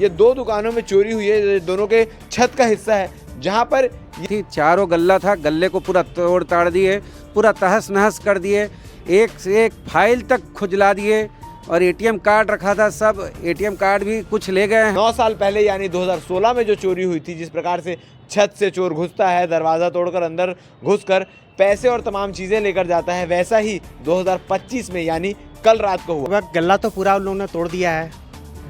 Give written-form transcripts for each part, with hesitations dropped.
ये दो दुकानों में चोरी हुई है, दोनों के छत का हिस्सा है, जहां पर चारों गल्ला था, गल्ले को पूरा तोड़ ताड़ दिए, पूरा तहस नहस कर दिए, एक से एक फाइल तक खुजला दिए और एटीएम कार्ड रखा था, सब एटीएम कार्ड भी कुछ ले गए हैं। 9 साल पहले यानी 2016 में जो चोरी हुई थी, जिस प्रकार से छत से चोर घुसता है, दरवाज़ा तोड़कर अंदर घुसकर पैसे और तमाम चीज़ें लेकर जाता है, वैसा ही 2025 में यानी कल रात को हुआ। गल्ला तो पूरा उन लोगों ने तोड़ दिया है।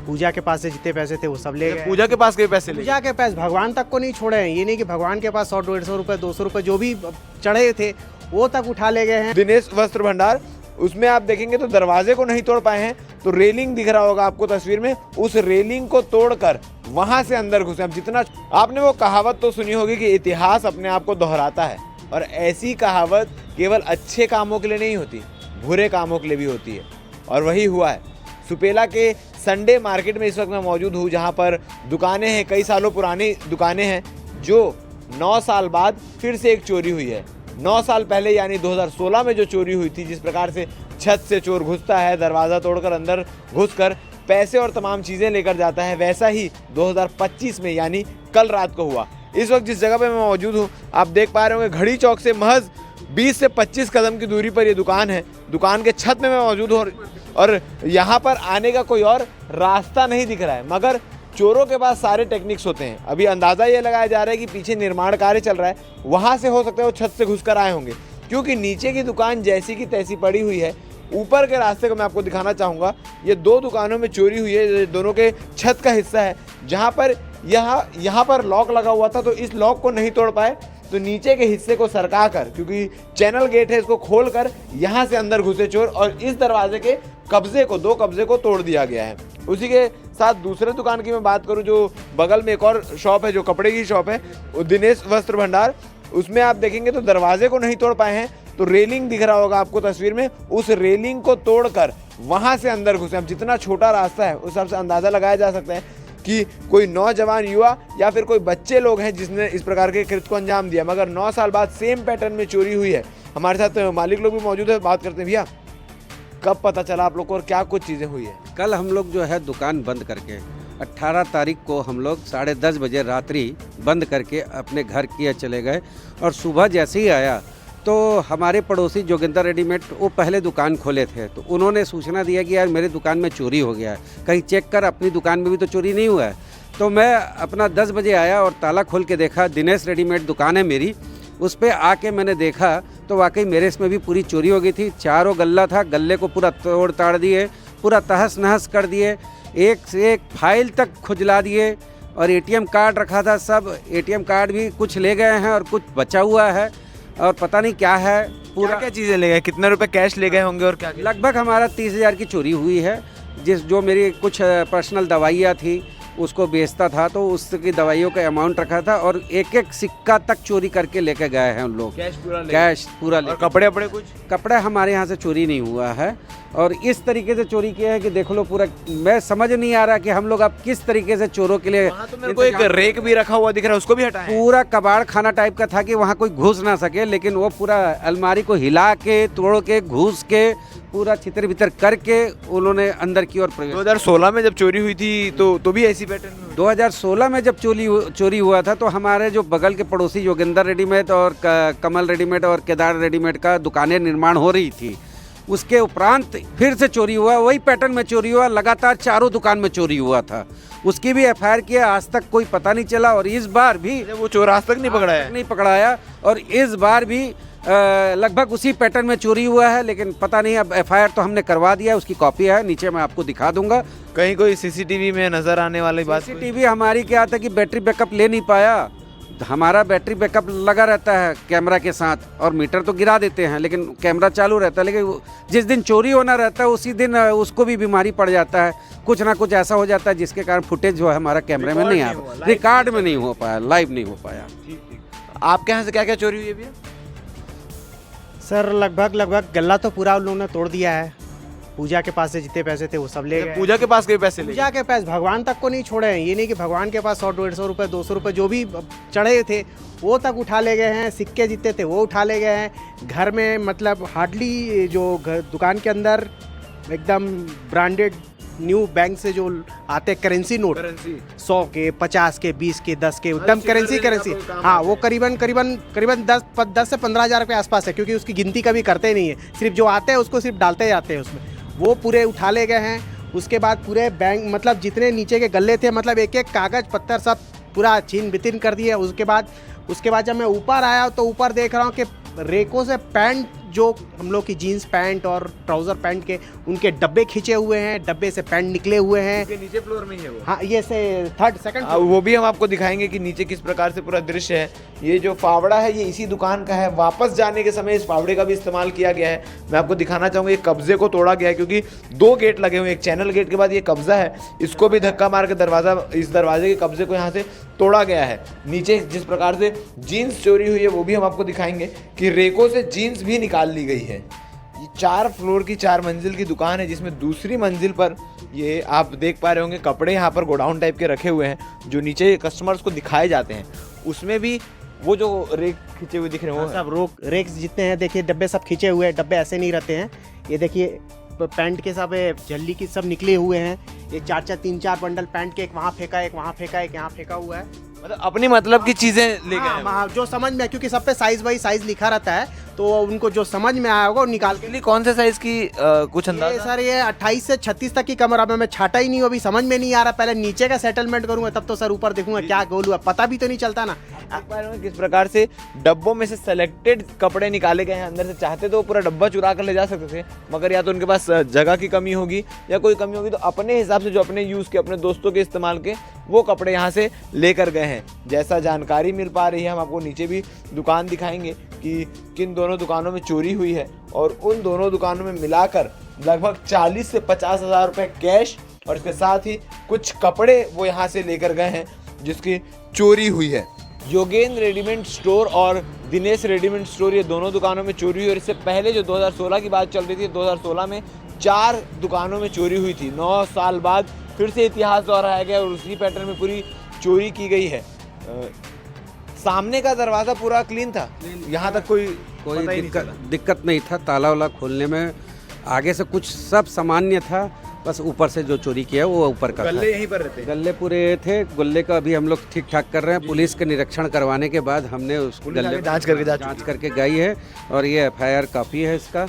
पूजा के पास से जितने पैसे थे वो सब ले गए। पूजा के पास के पैसे ले पूजा के पास भगवान तक को नहीं छोड़े हैं। ये नहीं कि भगवान के पास 100-150 रुपए 200 रुपए जो भी चढ़े थे वो तक उठा ले गए हैं। दिनेश वस्त्र भंडार, उसमें आप देखेंगे तो दरवाजे को नहीं तोड़ पाए हैं, तो रेलिंग दिख रहा होगा आपको तस्वीर में, उस रेलिंग को तोड़कर वहां से अंदर घुसे। अब जितना आपने वो कहावत तो सुनी होगी कि इतिहास अपने आप को दोहराता है, और ऐसी कहावत केवल अच्छे कामों के लिए नहीं होती, बुरे कामों के लिए भी होती है, और वही हुआ है। सुपेला के संडे मार्केट में इस वक्त मैं मौजूद हूँ, जहाँ पर दुकानें हैं, कई सालों पुरानी दुकानें हैं, जो 9 साल बाद फिर से एक चोरी हुई है। 9 साल पहले यानी 2016 में जो चोरी हुई थी, जिस प्रकार से छत से चोर घुसता है, दरवाज़ा तोड़कर अंदर घुसकर पैसे और तमाम चीज़ें लेकर जाता है, वैसा ही 2025 में यानी कल रात को हुआ। इस वक्त जिस जगह पे मैं मौजूद हूँ, आप देख पा रहे होंगे, घड़ी चौक से महज 20 से 25 कदम की दूरी पर ये दुकान है। दुकान के छत में मैं मौजूद हूँ और यहाँ पर आने का कोई और रास्ता नहीं दिख रहा है, मगर चोरों के पास सारे टेक्निक्स होते हैं। अभी अंदाज़ा ये लगाया जा रहा है कि पीछे निर्माण कार्य चल रहा है, वहाँ से हो सकता है वो छत से घुसकर आए होंगे, क्योंकि नीचे की दुकान जैसी की तैसी पड़ी हुई है। ऊपर के रास्ते को मैं आपको दिखाना चाहूँगा। ये दो दुकानों में चोरी हुई है, दोनों के छत का हिस्सा है, जहाँ पर यहाँ पर लॉक लगा हुआ था, तो इस लॉक को नहीं तोड़ पाए, तो नीचे के हिस्से को सरका कर, क्योंकि चैनल गेट है, इसको खोलकर यहाँ से अंदर घुसे चोर, और इस दरवाजे के दो कब्जे को तोड़ दिया गया है। उसी के साथ दूसरे दुकान की मैं बात करूं, जो बगल में एक और शॉप है, जो कपड़े की शॉप है, दिनेश वस्त्र भंडार, उसमें आप देखेंगे तो दरवाजे को नहीं तोड़ पाए हैं, तो रेलिंग दिख रहा होगा आपको तस्वीर में, उस रेलिंग को तोड़कर वहां से अंदर घुसे। अब जितना छोटा रास्ता है उस हिसाब से अंदाजा लगाया जा सकता है कि कोई नौजवान युवा या फिर कोई बच्चे लोग हैं जिसने इस प्रकार के कृत्य को अंजाम दिया। मगर 9 साल बाद सेम पैटर्न में चोरी हुई है। हमारे साथ मालिक लोग भी मौजूद है, बात करते हैं। भैया, कब पता चला आप लोग को और क्या कुछ चीज़ें हुई है? कल हम लोग जो है दुकान बंद करके 18 तारीख को हम लोग 10:30 बजे रात्रि बंद करके अपने घर किए चले गए, और सुबह जैसे ही आया तो हमारे पड़ोसी जोगिंदर रेडीमेड, वो पहले दुकान खोले थे, तो उन्होंने सूचना दिया कि यार मेरे दुकान में चोरी हो गया है, कहीं चेक कर, अपनी दुकान में भी तो चोरी नहीं हुआ है। तो मैं अपना 10 बजे आया और ताला खोल के देखा, दिनेश रेडीमेड दुकान है मेरी, उस पर आके मैंने देखा तो वाकई मेरे इसमें भी पूरी चोरी हो गई थी। चारों गल्ला था, गल्ले को पूरा तोड़ ताड़ दिए, पूरा तहस नहस कर दिए, एक से एक फाइल तक खुजला दिए, और एटीएम कार्ड रखा था, सब एटीएम कार्ड भी कुछ ले गए हैं और कुछ बचा हुआ है, और पता नहीं क्या है। पूरा क्या चीज़ें ले गए, कितने रुपए कैश ले गए होंगे और क्या? लगभग हमारा 30,000 की चोरी हुई है। जो मेरी कुछ पर्सनल दवाइयाँ थी उसको बेचता था, तो उसकी दवाइयों का अमाउंट रखा था, और एक एक सिक्का तक चोरी करके लेके गए हैं उन लोग। कैश पूरा और कपड़े कुछ? कपड़ा हमारे यहाँ से चोरी नहीं हुआ है, और इस तरीके से चोरी किया है कि देख लो पूरा। मैं समझ नहीं आ रहा कि हम लोग अब किस तरीके से चोरों के लिए। वहाँ तो मेरे को एक रेक भी रखा हुआ दिख रहा है, उसको भी हटाएं। पूरा कबाड़ खाना टाइप का था कि वहाँ कोई घुस ना सके, लेकिन वो पूरा अलमारी को हिला के, तोड़ के, घुस के, पूरा छितर बितर करके उन्होंने अंदर की ओर प्रवेश। 2016 में जब चोरी हुई थी तो भी ऐसी पैटर्न में? 2016 में जब चोरी हुआ था, तो हमारे जो बगल के पड़ोसी जोगिंदर रेडीमेड और कमल रेडीमेड और केदार रेडीमेड का दुकानें निर्माण हो रही थी, उसके उपरांत फिर से चोरी हुआ, वही पैटर्न में चोरी हुआ, लगातार चारों दुकान में चोरी हुआ था। उसकी भी एफआईआर किया, आज तक कोई पता नहीं चला, और इस बार भी वो चोर आज तक नहीं पकड़ाया, और इस बार भी लगभग उसी पैटर्न में चोरी हुआ है, लेकिन पता नहीं। अब एफआईआर तो हमने करवा दिया, उसकी कॉपी है, नीचे मैं आपको दिखा दूंगा। कहीं कोई सीसीटीवी में नजर आने वाली बात? सीसीटीवी हमारी क्या था कि बैटरी बैकअप ले नहीं पाया। हमारा बैटरी बैकअप लगा रहता है कैमरा के साथ, और मीटर तो गिरा देते हैं, लेकिन कैमरा चालू रहता है। लेकिन जिस दिन चोरी होना रहता है उसी दिन उसको भी बीमारी पड़ जाता है, कुछ ना कुछ ऐसा हो जाता है जिसके कारण फुटेज जो है हमारा कैमरे में नहीं आ पाया, रिकॉर्ड में नहीं हो पाया, लाइव नहीं हो पाया। आपके यहाँ से क्या क्या चोरी हुई है भैया? सर लगभग गल्ला तो पूरा उन लोगों ने तोड़ दिया है। पूजा के पास से जितने पैसे थे वो सब ले गए। पूजा के पास के पैसे ले गए? पूजा के पास भगवान तक को नहीं छोड़े हैं। ये नहीं कि भगवान के पास 100-150 रुपए 200 रुपए जो भी चढ़े थे वो तक उठा ले गए हैं। सिक्के जितने थे वो उठा ले गए हैं। घर में मतलब हार्डली जो दुकान के अंदर एकदम ब्रांडेड न्यू बैंक से जो आते करेंसी नोट, 100 के, 50 के, 20 के, 10 के, एकदम करेंसी। हाँ, वो करीबन 10 से 15 हज़ार के आसपास है, क्योंकि उसकी गिनती कभी करते नहीं है, सिर्फ जो आते हैं उसको सिर्फ डालते जाते हैं उसमें। वो पूरे उठा ले गए हैं। उसके बाद पूरे बैंक, मतलब जितने नीचे के गल्ले थे, मतलब एक एक कागज़ पत्थर सब पूरा छीन बितिन कर दिए। उसके बाद जब मैं ऊपर आया तो ऊपर देख रहा हूँ कि रेकों से पैंट, जो हम लोग की जीन्स पैंट और ट्राउज़र पैंट के, उनके डब्बे खींचे हुए हैं, डब्बे से पैंट निकले हुए हैं। नीचे फ्लोर में ही है वो। हाँ, ये से सेकंड वो भी हम आपको दिखाएंगे कि नीचे किस प्रकार से पूरा दृश्य है। ये जो फावड़ा है ये इसी दुकान का है। वापस जाने के समय इस फावड़े का भी इस्तेमाल किया गया है। मैं आपको दिखाना चाहूँगा, ये कब्जे को तोड़ा गया है, क्योंकि 2 गेट लगे हुए हैं। एक चैनल गेट के बाद ये कब्जा है, इसको भी धक्का मार के इस दरवाजे के कब्जे को यहाँ से तोड़ा गया है। नीचे जिस प्रकार से जीन्स चोरी हुई है वो भी हम आपको दिखाएंगे कि रेकों से जीन्स भी निकाल ली गई है। ये 4 फ्लोर की 4 मंजिल की दुकान है, जिसमें दूसरी मंजिल पर ये आप देख पा रहे होंगे कपड़े यहाँ पर गोडाउन टाइप के रखे हुए हैं, जो नीचे कस्टमर्स को दिखाए जाते हैं। उसमें भी वो जो रेक खींचे हुए दिख रहे हैं वो सब रेक्स जितने हैं, देखिए डब्बे सब खींचे हुए हैं। डब्बे ऐसे नहीं रहते हैं। ये देखिए पैंट के सब झल्ली की सब निकले हुए हैं। ये 3-4 बंडल पैंट के, एक वहाँ फेंका, एक वहाँ फेंका, एक यहाँ फेंका हुआ है। मतलब अपनी मतलब की चीजें ले गए हैं। हाँ, जो समझ में, क्योंकि सब पे साइज बाई साइज लिखा रहता है, तो उनको जो समझ में आया होगा वो निकाल के। कौन से साइज की कुछ अंदाजा? ये सर ये 28 से 36 तक की कमर। अब मैं छाटा ही नहीं हूँ, अभी समझ में नहीं आ रहा। पहले नीचे का सेटलमेंट करूंगा तब तो सर ऊपर देखूंगा क्या गोल हुआ, पता भी तो नहीं चलता ना। किस प्रकार से डब्बों में से सेलेक्टेड कपड़े निकाले गए हैं अंदर से। चाहते तो पूरा डब्बा चुरा कर ले जा सकते थे, मगर या तो उनके पास जगह की कमी होगी या कोई कमी होगी, तो अपने हिसाब से जो अपने यूज़ के, अपने दोस्तों के इस्तेमाल के वो कपड़े यहाँ से लेकर गए हैं। जैसा जानकारी मिल पा रही है, हम आपको नीचे भी दुकान दिखाएंगे कि किन दोनों दुकानों में चोरी हुई है, और उन दोनों दुकानों में मिलाकर लगभग 40 से 50 हज़ार रुपये कैश और इसके साथ ही कुछ कपड़े वो यहाँ से लेकर गए हैं जिसकी चोरी हुई है। योगेंद्र रेडीमेड स्टोर और दिनेश रेडीमेड स्टोर, ये दोनों दुकानों में चोरी हुई। और इससे पहले जो 2016 की बात चल रही थी, 2016 में 4 दुकानों में चोरी हुई थी। 9 साल बाद फिर से इतिहास दोहराया गया और उसी पैटर्न में पूरी चोरी की गई है। सामने का दरवाज़ा पूरा क्लीन था, यहाँ तक कोई दिक्कत नहीं था ताला वाला खोलने में। आगे से कुछ सब सामान्य था, बस ऊपर से जो चोरी किया वो ऊपर का गल्ले यहीं पर रहते, गल्ले पूरे थे। गल्ले का अभी हम लोग ठीक ठाक कर रहे हैं। पुलिस के निरीक्षण करवाने के बाद हमने उसको गल्ले जांच करके गई है, और ये FIR काफ़ी है, इसका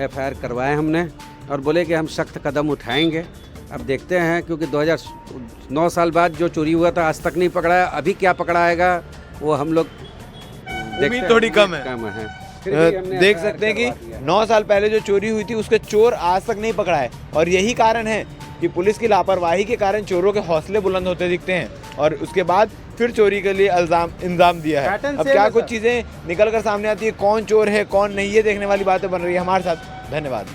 FIR करवाए हमने, और बोले कि हम सख्त कदम उठाएंगे। अब देखते हैं, क्योंकि 2009 साल बाद जो चोरी हुआ था आज तक नहीं पकड़ा है। अभी क्या पकड़ाएगा वो हम लोग उम्मीद थोड़ी कम है। देख सकते हैं कि 9 साल पहले जो चोरी हुई थी उसके चोर आज तक नहीं पकड़ा है, और यही कारण है कि पुलिस की लापरवाही के कारण चोरों के हौसले बुलंद होते दिखते हैं, और उसके बाद फिर चोरी के लिए इल्जाम दिया है। अब क्या कुछ चीज़ें निकल कर सामने आती है, कौन चोर है कौन नहीं, ये देखने वाली बातें बन रही है। हमारे साथ धन्यवाद।